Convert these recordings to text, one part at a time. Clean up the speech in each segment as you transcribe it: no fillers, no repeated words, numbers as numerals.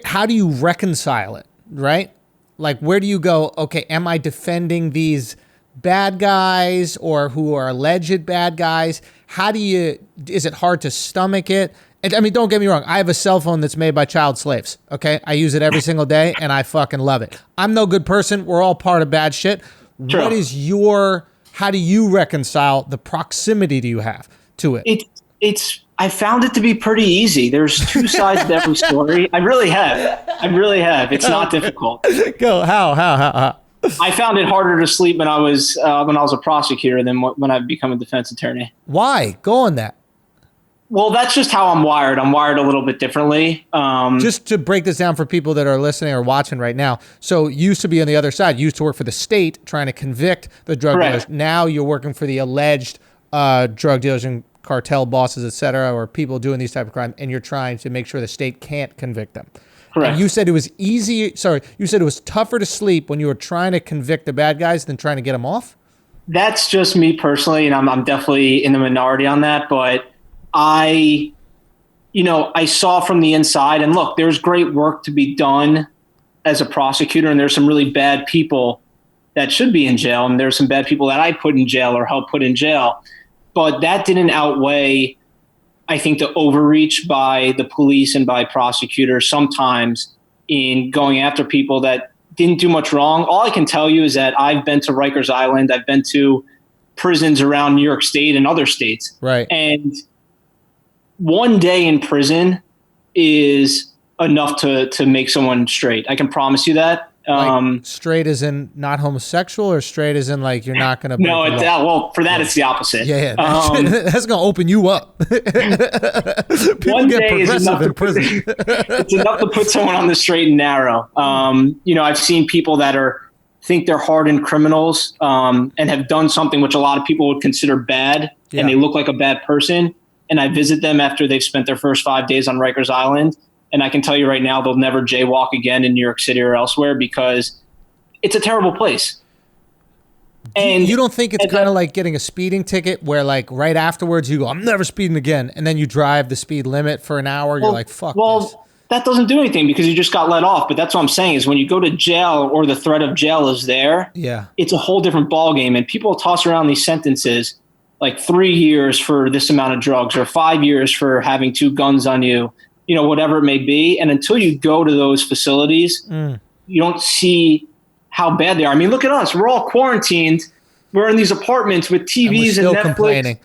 how do you reconcile it, right? Like, where do you go, okay, am I defending these bad guys or who are alleged bad guys? Is it hard to stomach it? And, I mean, don't get me wrong. I have a cell phone that's made by child slaves, okay? I use it every single day, and I fucking love it. I'm no good person. We're all part of bad shit. True. How do you reconcile the proximity do you have to it? I found it to be pretty easy. There's two sides to every story. I really have. It's not difficult. Go. How? I found it harder to sleep when I was a prosecutor than when I've become a defense attorney. Why? Go on that. Well, that's just how I'm wired. I'm wired a little bit differently. Just to break this down for people that are listening or watching right now. So you used to be on the other side. You used to work for the state trying to convict the drug dealers. Now you're working for the alleged drug dealers and cartel bosses, et cetera, or people doing these type of crimes, and you're trying to make sure the state can't convict them. Correct. And you said it was you said it was tougher to sleep when you were trying to convict the bad guys than trying to get them off? That's just me personally, and I'm definitely in the minority on that, but I saw from the inside, and look, there's great work to be done as a prosecutor, and there's some really bad people that should be in jail, and there's some bad people that I put in jail or helped put in jail. But that didn't outweigh, I think, the overreach by the police and by prosecutors sometimes in going after people that didn't do much wrong. All I can tell you is that I've been to Rikers Island. I've been to prisons around New York State and other states. Right. And one day in prison is enough to make someone straight. I can promise you that. Like straight as in not homosexual, or straight as in like you're not going to? No, well, for that it's the opposite. Yeah. That's going to open you up. One day is enough in prison. It's enough to put someone on the straight and narrow. I've seen people that think they're hardened criminals and have done something which a lot of people would consider bad, and they look like a bad person. And I visit them after they've spent their first 5 days on Rikers Island. And I can tell you right now, they'll never jaywalk again in New York City or elsewhere because it's a terrible place. And you don't think it's kind of like getting a speeding ticket where like right afterwards you go, I'm never speeding again. And then you drive the speed limit for an hour. You're like, fuck this. That doesn't do anything because you just got let off. But that's what I'm saying is when you go to jail or the threat of jail is there, it's a whole different ballgame. And people toss around these sentences like 3 years for this amount of drugs or 5 years for having 2 guns on you. Whatever it may be. And until you go to those facilities, you don't see how bad they are. I mean, look at us. We're all quarantined. We're in these apartments with TVs and Netflix. Complaining.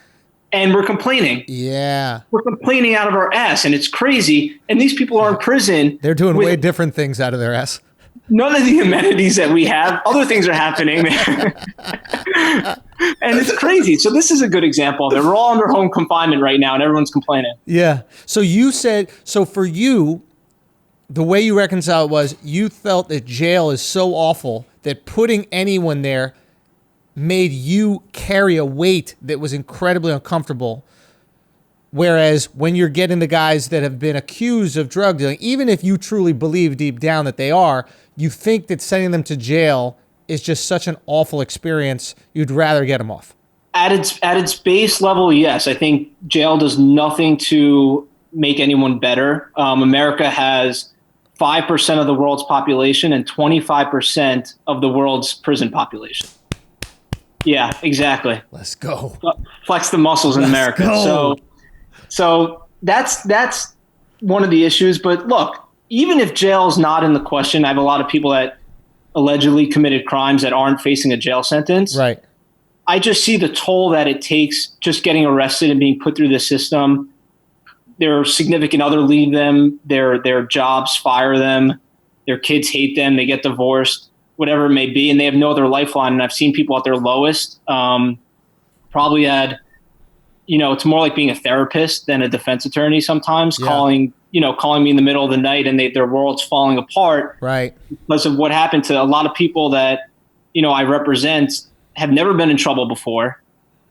And we're complaining. Yeah. We're complaining out of our ass, and it's crazy. And these people are in prison. They're doing way different things out of their ass. None of the amenities that we have. Other things are happening there. And it's crazy. So this is a good example of it. We're all under home confinement right now and everyone's complaining. Yeah. So you said, for you, the way you reconcile it was you felt that jail is so awful that putting anyone there made you carry a weight that was incredibly uncomfortable. Whereas when you're getting the guys that have been accused of drug dealing, even if you truly believe deep down that they are, you think that sending them to jail is just such an awful experience, you'd rather get them off. At its base level, yes. I think jail does nothing to make anyone better. America has 5% of the world's population and 25% of the world's prison population. Yeah, exactly. Let's go. Flex the muscles in America. Go. So that's one of the issues. But look, even if jail is not in the question, I have a lot of people that allegedly committed crimes that aren't facing a jail sentence. Right. I just see the toll that it takes just getting arrested and being put through the system. Their significant other leave them, their jobs fire them, their kids hate them, they get divorced, whatever it may be, and they have no other lifeline. And I've seen people at their lowest, probably had, it's more like being a therapist than a defense attorney sometimes, calling me in the middle of the night and their world's falling apart. Right. Because of what happened to a lot of people that, I represent have never been in trouble before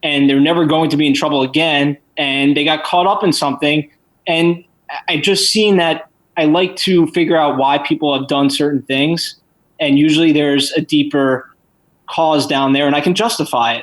and they're never going to be in trouble again. And they got caught up in something. And I just seen that I like to figure out why people have done certain things. And usually there's a deeper cause down there and I can justify it.